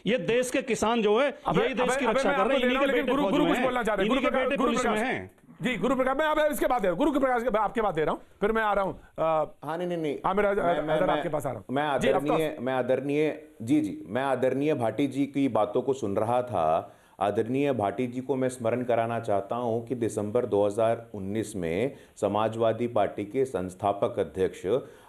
ये देश के किसान जो है यही देश की रक्षा कर रहे हैं। इन्हीं के बेटे फौज में हैं, इन्हीं के बेटे पुलिस में हैं। जी गुरु प्रकाश, मैं अब इसके बाद गुरु प्रकाश आपके बात दे रहा हूं, फिर मैं आ रहा हूं। हाँ नहीं हाँ मेरा आपके पास आ रहा हूं। मैं आदरणीय भाटी जी की बातों को सुन रहा था। आदरणीय भाटी जी को मैं स्मरण कराना चाहता हूं कि दिसंबर 2019 में समाजवादी पार्टी के संस्थापक अध्यक्ष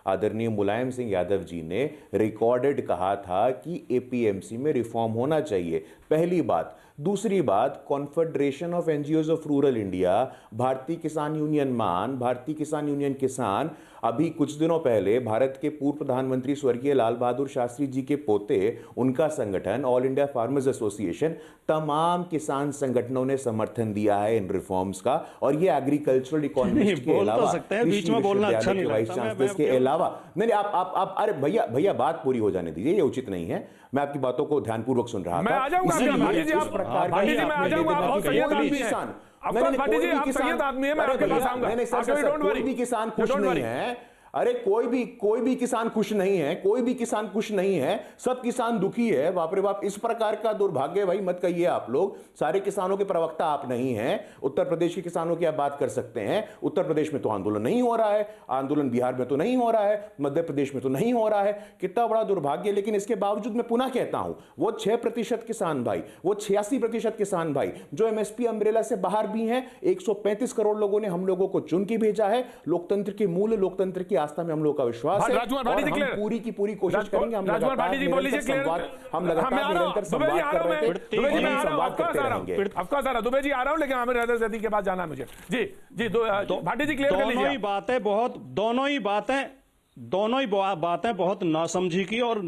आदरणीय मुलायम सिंह यादव जी ने रिकॉर्डेड कहा था कि एपीएमसी में रिफॉर्म होना चाहिए। पहली बात। दूसरी बात, confederation of NGOs of rural India, भारतीय किसान यूनियन मान, भारतीय किसान यूनियन किसान, अभी कुछ दिनों पहले भारत के पूर्व प्रधानमंत्री स्वर्गीय लाल बहादुर शास्त्री जी के पोते, उनका संगठन ऑल इंडिया फार्मर्स एसोसिएशन, तमाम किसान संगठनों ने समर्थन दिया है इन रिफॉर्म्स का। और ये एग्रीकल्चरल इकोनॉमिस्ट के अलावा, बीच में बोलना अच्छा नहीं लगता के अलावा, नहीं आप अरे भैया बात पूरी हो जाने दीजिए, ये उचित नहीं है। मैं आपकी बातों को ध्यानपूर्वक सुन रहा था। मैं आ जाऊंगा, भाटी जी मैं आ जाऊंगा, आप बहुत सही आदमी हैं। भाटी जी आप सही आदमी हैं, मैं आपके पास आऊंगा। कोई भी किसान खुश नहीं है। अरे कोई भी किसान खुश नहीं है, कोई भी किसान खुश नहीं है, सब किसान दुखी है। बाप रे बाप, इस प्रकार का दुर्भाग्य भाई मत कहिए आप लोग। सारे किसानों के प्रवक्ता आप नहीं हैं। उत्तर प्रदेश के किसानों की आप बात कर सकते हैं। उत्तर प्रदेश में तो आंदोलन नहीं हो रहा है, आंदोलन बिहार में तो नहीं हो रहा है, मध्य प्रदेश में तो नहीं हो रहा है। कितना बड़ा दुर्भाग्य। लेकिन इसके बावजूद मैं पुनः कहता हूं, वो 6% किसान भाई, वो 86% किसान भाई जो एमएसपी अम्ब्रेला से बाहर भी हैं, 135 करोड़ लोगों ने हम लोगों को चुन के भेजा है। लोकतंत्र के मूल, लोकतंत्र की आस्था में हम लोग का विश्वास है और हम पूरी की पूरी कोशिश करेंगे। हम लगातार निरंतर संवाद कर रहे हैं, संवाद करते रहेंगे। ऑफकोर्स आ रहा, दुबे जी आ रहा हूं, लेकिन आमिर हैदर ज़ैदी के पास जाना है मुझे। जी भाटी जी क्लियर कर लीजिए। दोनों ही बातें बहुत नासमझी की और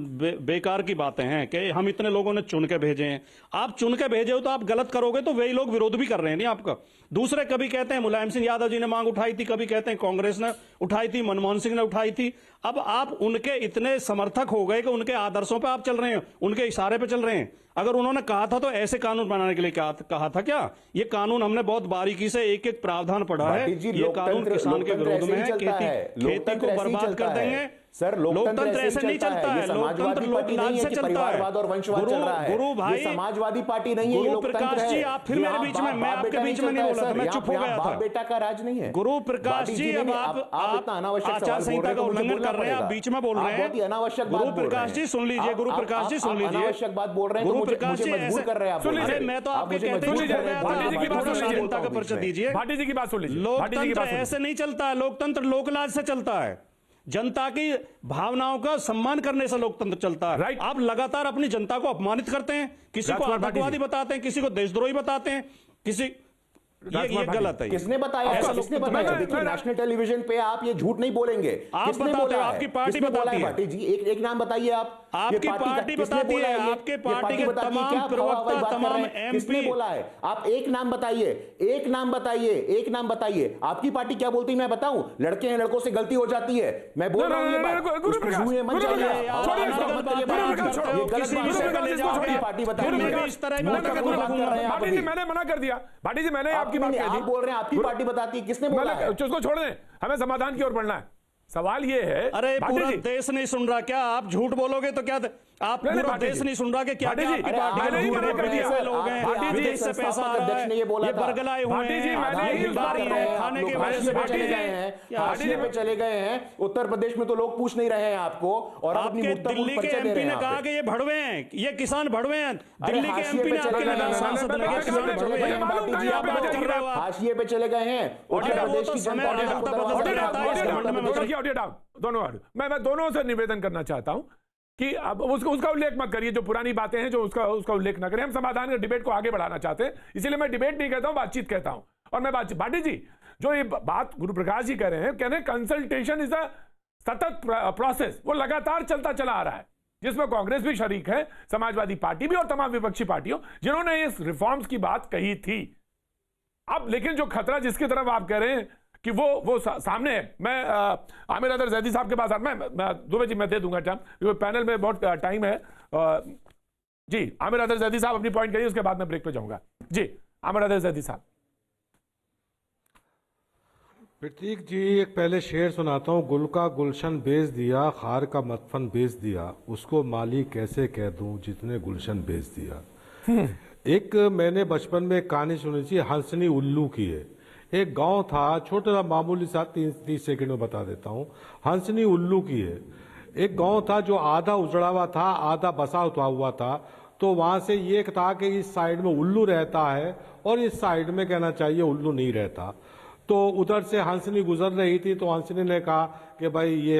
बेकार की बातें हैं कि हम इतने लोगों ने चुन के भेजे हैं। आप चुन के भेजे हो तो आप गलत करोगे तो वही लोग विरोध भी कर रहे हैं नहीं आपका। दूसरे कभी कहते हैं मुलायम सिंह यादव जी ने मांग उठाई थी, कभी कहते हैं कांग्रेस ने उठाई थी, मनमोहन सिंह ने उठाई थी। अब आप उनके इतने समर्थक हो गए कि उनके आदर्शों पर आप चल रहे हैं, उनके इशारे पे चल रहे हैं। अगर उन्होंने कहा था तो ऐसे कानून बनाने के लिए कहा था क्या? ये कानून हमने बहुत बारीकी से एक एक प्रावधान पढ़ा है। ये कानून किसान के विरोध में है, खेती को बर्बाद कर देंगे। सर लोकतंत्र ऐसे नहीं चलता है। लोकतंत्र लोकराज से चलता है, परिवारवाद और वंशवाद चल रहा है। गुरु भाई, समाजवादी पार्टी नहीं है, गुरु प्रकाश जी आप फिर मेरे बीच में, मैं आपके बीच में नहीं बोला था, मैं चुप हो गया था। बेटा का राज नहीं है गुरु प्रकाश जी। अब आप आचार संहिता का उल्लंघन कर रहे हैं, आप बीच में बोल रहे हैं। अनावश्यक गुरु प्रकाश जी सुन लीजिए, गुरु प्रकाश जी सुन लीजिए, अनावश्यक बात बोल रहे हैं। गुरु प्रकाश जी ऐसे कर रहे हैं, सुन लीजिए। मैं तो आपके कहते ही भाटी जी की बात सुन लीजिए, जनता का परिचय दीजिए। भाटी जी की बात सुन लीजिए। लोकतंत्र ऐसे नहीं चलता है, लोकतंत्र लोकलाज से चलता है। जनता की भावनाओं का सम्मान करने से लोकतंत्र चलता है। राइट। आप लगातार अपनी जनता को अपमानित करते हैं, किसी को आतंकवादी बताते हैं, किसी को देशद्रोही बताते हैं, किसी ये गलत है। किसने बताया? किसने बताया? देखिए नेशनल टेलीविजन पे आप ये झूठ नहीं बोलेंगे। आप बताते हो, आपकी पार्टी बताती है। भाटी जी एक नाम बताइए आप। आपकी पार्टी बताती है, आपके पार्टी के तमाम प्रवक्ता, तमाम किसने बोला है? आप एक नाम बताइए, एक नाम बताइए, एक नाम बताइए। आपकी पार्टी क्या बोलती है मैं बताऊं? लड़के हैं, लड़कों से गलती हो जाती है। मैं बोल रहा हूं ये बात। पार्टी बताइए। मैंने मना कर दिया। भाटी जी मैंने आपकी बात आप बोल रहे हैं आपकी पार्टी बताती है, किसने बोला है? उसको छोड़ दें, हमें समाधान की ओर बढ़ना है। सवाल ये है, अरे पूरा देश नहीं सुन रहा क्या? आप झूठ बोलोगे तो क्या? आप पूरा देश नहीं सुन रहा कि क्या क्या आपकी पार्टी के लोग हैं? भाटी जी इससे पैसा आ रहा है, ये बरगलाए हुए हैं, खाने के हाशिए पे चले गए हैं। उत्तर प्रदेश में तो लोग पूछ नहीं रहे हैं आपको, और आप दिल्ली के एमपी ने कहा कि ये भड़वे हैं, ये किसान भड़वे हैं। दिल्ली के एमपी ने आपके सांसद ने कहा किसान भड़वे हैं। हाशिए पे चले गए हैं। उत्तर प्रदेश की जनता मैं दोनों से निवेदन करना चाहता हूं कि अब उसका उल्लेख मत करिए, जो पुरानी बातें हैं जो उसका उल्लेख ना करें। हम समाधान के डिबेट को आगे बढ़ाना चाहते हैं, इसीलिए मैं डिबेट नहीं कहता हूं, बातचीत कहता हूं। और मैं बातचीत, भाटी जी जो ये बात गुरु प्रकाश जी कह रहे हैं, कह रहे हैं कंसल्टेशन इज अ सतत प्रोसेस, वो लगातार चलता चला आ रहा है, जिसमें कांग्रेस भी शरीक है, समाजवादी पार्टी भी और तमाम विपक्षी पार्टियों जिन्होंने इस रिफॉर्म्स की बात कही थी। अब लेकिन जो खतरा जिसकी तरफ आप कह रहे हैं कि वो सामने है। मैं आमिर हैदर ज़ैदी साहब के पास मैं दुबे जी मैं दे दूंगा टाइम, क्योंकि पैनल में बहुत टाइम है। जी आमिर हैदर ज़ैदी साहब अपनी पॉइंट करिए, उसके बाद मैं ब्रेक पे जाऊंगा। जी आमिर हैदर ज़ैदी साहब। प्रतीक जी, एक पहले शेर सुनाता हूँ। गुल का गुलशन बेच दिया, खार का मदफन बेच दिया, उसको माली कैसे कह दूं जितने गुलशन बेच दिया। एक मैंने बचपन में एक कहानी सुनी थी, हंसनी उल्लू की है। एक गांव था, छोटा सा मामूली सा, 30 सेकंड में बता देता हूँ। हंसनी उल्लू की है। एक गांव था जो आधा उजड़ा हुआ था, आधा बसा हुआ था। तो वहां से ये था कि इस साइड में उल्लू रहता है और इस साइड में कहना चाहिए उल्लू नहीं रहता। तो उधर से हंसनी गुजर रही थी, तो हंसनी ने कहा कि भाई ये